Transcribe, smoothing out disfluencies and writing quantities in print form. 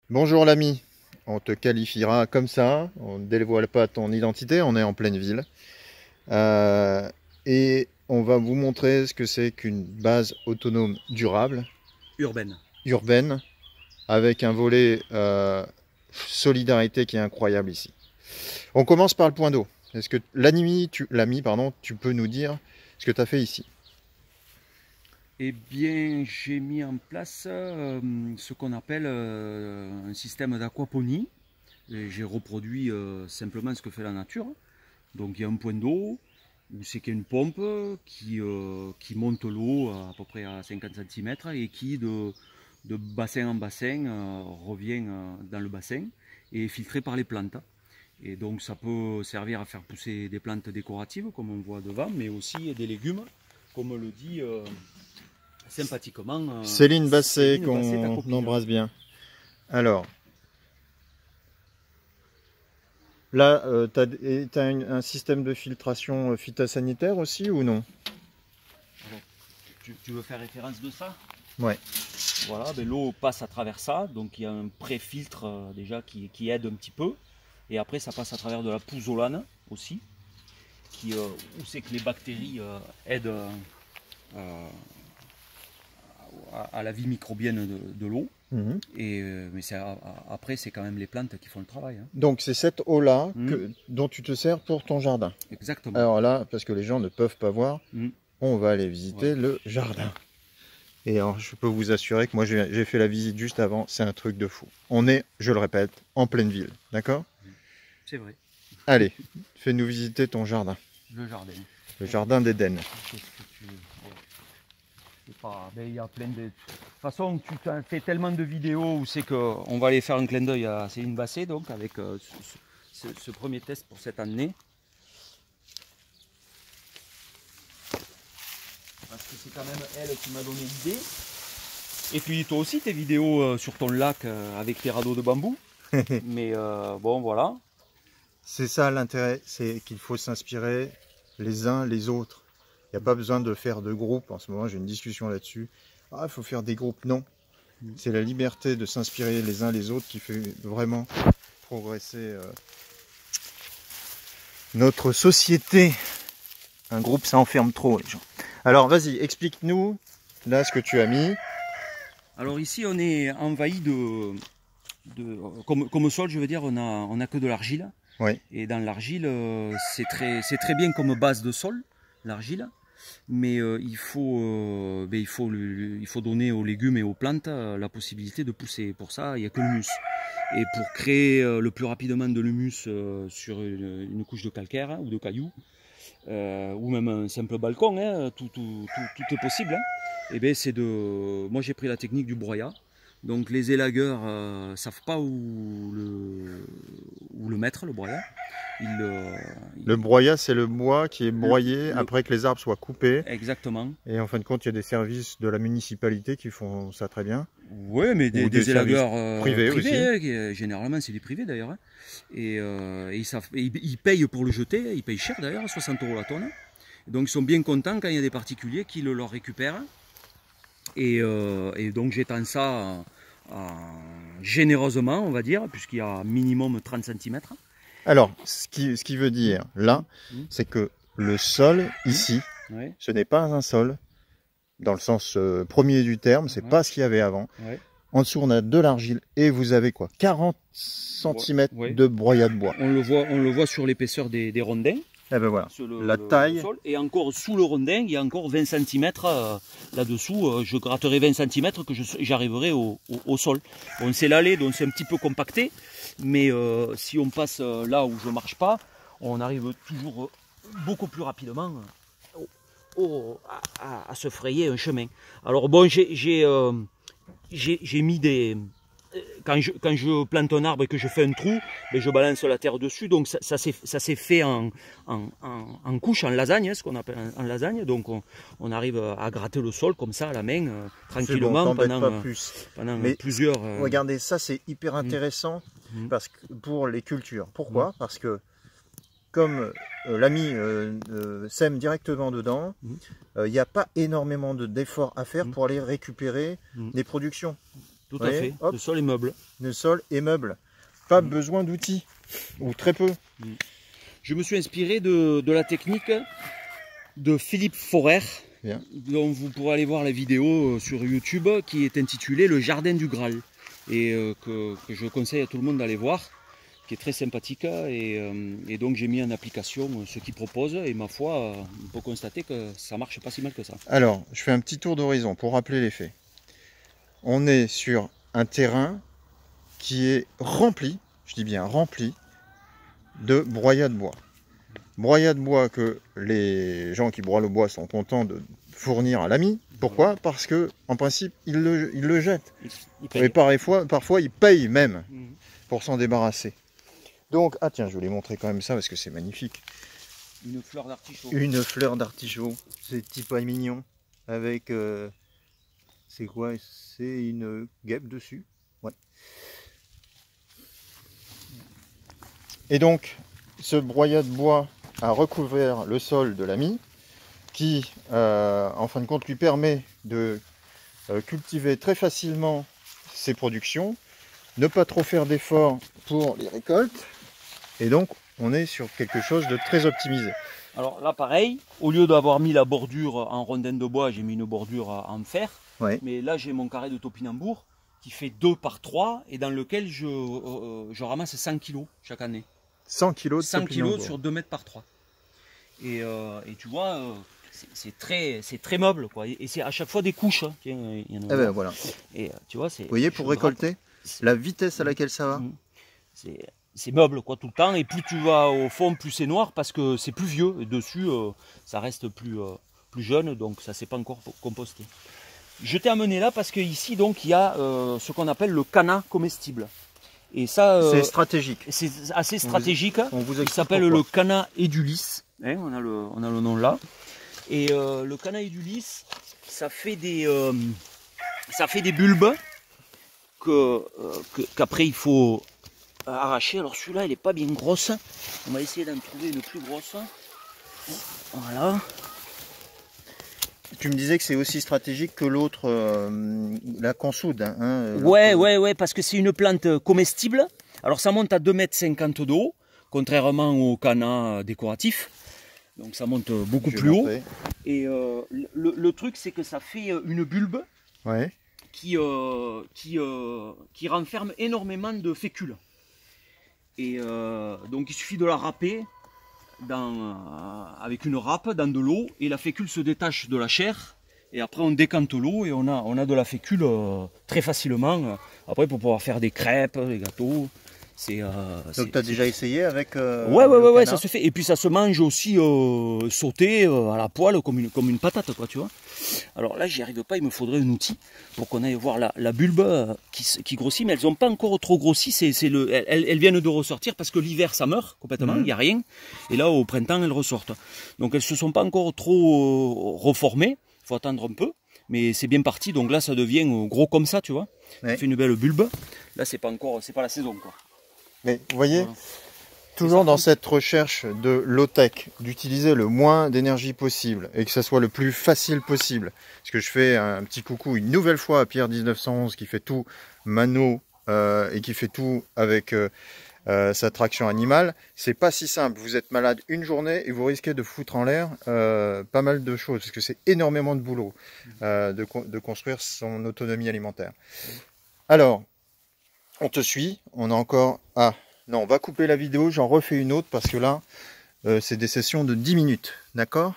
Bonjour l'ami, on te qualifiera comme ça, on ne dévoile pas ton identité, on est en pleine ville. Euh, et on va vous montrer ce que c'est qu'une base autonome durable, Urbaine. urbaine, avec un volet solidarité qui est incroyable ici. On commence par le point d'eau. Est-ce que l'ami, pardon, tu peux nous dire ce que tu as fait ici? Eh bien, j'ai mis en place ce qu'on appelle un système d'aquaponie. Et j'ai reproduit simplement ce que fait la nature. Donc il y a un point d'eau où c'est qu'il y a une pompe qui monte l'eau à peu près à 50 cm et qui de bassin en bassin revient dans le bassin et est filtré par les plantes. Et donc ça peut servir à faire pousser des plantes décoratives comme on voit devant, mais aussi des légumes, comme le dit sympathiquement Céline Basset, Céline Basset, ta qu'on copine. embrasse bien. Alors, là, tu as un système de filtration phytosanitaire aussi ou non? Alors, tu veux faire référence de ça? Ouais. Voilà, ben, l'eau passe à travers ça, donc il y a un pré-filtre déjà qui aide un petit peu. Et après, ça passe à travers de la pouzzolane aussi, où c'est que les bactéries aident à la vie microbienne de l'eau. Mhm. Mais après, c'est quand même les plantes qui font le travail. Hein. Donc c'est cette eau-là Mmh, dont tu te sers pour ton jardin. exactement. Alors là, parce que les gens ne peuvent pas voir, Mmh, on va aller visiter voilà. le jardin. Et alors je peux vous assurer que moi j'ai fait la visite juste avant, c'est un truc de fou. On est, je le répète, en pleine ville, d'accord? C'est vrai, Allez, fais-nous visiter ton jardin, le jardin. le jardin d'Éden. Qu'est-ce que tu veux? C'est pas... Ben, il y a plein de... De toute façon, tu t'as fait tellement de vidéos où c'est qu'on va aller faire un clin d'œil à Céline Basset, donc avec ce premier test pour cette année. Parce que c'est quand même elle qui m'a donné l'idée. Et puis toi aussi, tes vidéos sur ton lac avec tes radeaux de bambou. Mais bon, voilà. C'est ça l'intérêt, c'est qu'il faut s'inspirer les uns les autres. Il n'y a pas besoin de faire de groupes. En ce moment, j'ai une discussion là-dessus. Ah, il faut faire des groupes. Non. C'est la liberté de s'inspirer les uns les autres qui fait vraiment progresser notre société. Un groupe, ça enferme trop les gens. Alors, vas-y, explique-nous là ce que tu as mis. Alors ici, on est envahi comme sol, je veux dire, on a que de l'argile. Oui. Et dans l'argile, c'est très bien comme base de sol, l'argile. Mais il faut donner aux légumes et aux plantes la possibilité de pousser. Pour ça, il n'y a que l'humus. Et pour créer le plus rapidement de l'humus sur une couche de calcaire ou de cailloux, ou même un simple balcon, hein, tout est possible. Hein. Et bien, moi, j'ai pris la technique du broyat. Donc les élagueurs savent pas où le mettre, le broyat. Le broyat, c'est le bois qui est broyé Le- après que les arbres soient coupés. Exactement. Et en fin de compte, il y a des services de la municipalité qui font ça très bien. Oui, mais Ou des des services élagueurs privés privés, aussi. hein, généralement c'est des privés d'ailleurs. Hein. Ils payent pour le jeter, ils payent cher d'ailleurs, 60 € la tonne. Donc ils sont bien contents quand il y a des particuliers qui le leur récupèrent. Et donc j'étends ça généreusement, on va dire, puisqu'il y a minimum 30 cm. Alors, ce qui veut dire là, c'est que le sol ici, Ouais, ce n'est pas un sol dans le sens premier du terme, c'est ouais, pas ce qu'il y avait avant. ouais. En dessous, on a de l'argile et vous avez quoi? 40 cm Ouais. de broyat de bois. On le voit sur l'épaisseur des rondins. Et ben voilà, Sur la le taille. sol. Et encore sous le rondin, il y a encore 20 cm là-dessous. Je gratterai 20 cm que j'arriverai au sol. Bon, c'est l'allée, donc c'est un petit peu compacté. Mais si on passe là où je marche pas, on arrive toujours beaucoup plus rapidement à se frayer un chemin. Alors bon, j'ai mis des... Quand je plante un arbre et que je fais un trou, ben je balance la terre dessus. Donc ça s'est fait en couche, en lasagne, ce qu'on appelle en lasagne. Donc on arrive à gratter le sol comme ça à la main, C'est bon, tranquillement t'embête pas plus. pendant Mais plusieurs... regardez, ça c'est hyper intéressant parce que, pour les cultures. Pourquoi? Parce que comme l'ami sème directement dedans, il n'y a pas énormément d'efforts à faire pour aller récupérer les productions. tout à fait. Hop. Le sol et meuble. Le sol et meuble. Pas besoin d'outils, ou très peu. Je me suis inspiré de la technique de Philippe Forer, Bien. dont vous pourrez aller voir la vidéo sur YouTube, qui est intitulée Le Jardin du Graal, et que je conseille à tout le monde d'aller voir, qui est très sympathique, et donc j'ai mis en application ce qu'il propose, et ma foi, on peut constater que ça marche pas si mal que ça. Alors, je fais un petit tour d'horizon pour rappeler les faits. On est sur un terrain qui est rempli, je dis bien rempli, de broyats de bois. Broyats de bois que les gens qui broient le bois sont contents de fournir à l'ami. Pourquoi? Parce que en principe, ils le jettent. Et parfois, ils payent même pour s'en débarrasser. Donc, ah tiens, je vais vous les montrer quand même ça parce que c'est magnifique. Une fleur d'artichaut. Une fleur d'artichaut, c'est petit pas mignon avec, c'est quoi? C'est une guêpe dessus. Ouais. Et donc, ce broyat de bois a recouvert le sol de l'ami, qui, en fin de compte, lui permet de cultiver très facilement ses productions, ne pas trop faire d'efforts pour les récoltes, et donc on est sur quelque chose de très optimisé. Alors là, pareil, au lieu d'avoir mis la bordure en rondelle de bois, j'ai mis une bordure en fer. Ouais. Mais là, j'ai mon carré de topinambour qui fait 2 par 3 et dans lequel je ramasse 100 kg chaque année. 100 kg de 100 kg topinambour. sur 2 mètres par 3. Et tu vois, c'est très meuble, quoi. Et c'est à chaque fois des couches. Hein. Tiens, il y en a Eh ben voilà. Et tu vois, Vous voyez, pour récolter, la vitesse à laquelle ça va. C'est meuble, quoi, tout le temps. Et plus tu vas au fond, plus c'est noir parce que c'est plus vieux. Et dessus, ça reste plus jeune, donc ça ne s'est pas encore composté. Je t'ai amené là parce qu'ici, donc, il y a ce qu'on appelle le canna comestible. Et ça, c'est stratégique. C'est assez stratégique. On vous Il s'appelle le canna edulis. Hein, on a le nom là. Et le canna edulis, ça fait des bulbes qu'après il faut arracher. Alors celui-là, il n'est pas bien grosse. On va essayer d'en trouver une plus grosse. Voilà. Tu me disais que c'est aussi stratégique que l'autre, la consoude. Hein, ouais, parce que c'est une plante comestible. Alors ça monte à 2,50 m de haut, contrairement au canna décoratif. Donc ça monte beaucoup plus haut. Et le truc, c'est que ça fait une bulbe qui renferme énormément de fécule. Et donc il suffit de la râper avec une râpe dans de l'eau et la fécule se détache de la chair. Et après on décante l'eau et on a de la fécule très facilement. Après pour pouvoir faire des crêpes, des gâteaux. Donc tu as déjà essayé avec ouais, ça se fait. Et puis ça se mange aussi sauté à la poêle comme une patate, quoi, tu vois. Alors là, j'y arrive pas, il me faudrait un outil pour qu'on aille voir la bulbe qui grossit, mais elles n'ont pas encore trop grossi. Elles viennent de ressortir parce que l'hiver ça meurt complètement, il n'y a rien. Et là au printemps elles ressortent. Donc elles se sont pas encore trop reformées, il faut attendre un peu. Mais c'est bien parti, donc là ça devient gros comme ça, tu vois. Ça fait une belle bulbe. Là c'est pas la saison, quoi. Mais vous voyez, toujours dans cette recherche de low-tech, d'utiliser le moins d'énergie possible et que ça soit le plus facile possible. Parce que je fais un petit coucou une nouvelle fois à Pierre 1911 qui fait tout mano et qui fait tout avec sa traction animale. C'est pas si simple. Vous êtes malade une journée et vous risquez de foutre en l'air pas mal de choses parce que c'est énormément de boulot de construire son autonomie alimentaire. Alors, on te suit, on a encore... Ah, non, on va couper la vidéo, j'en refais une autre parce que là, c'est des sessions de 10 minutes, d'accord ?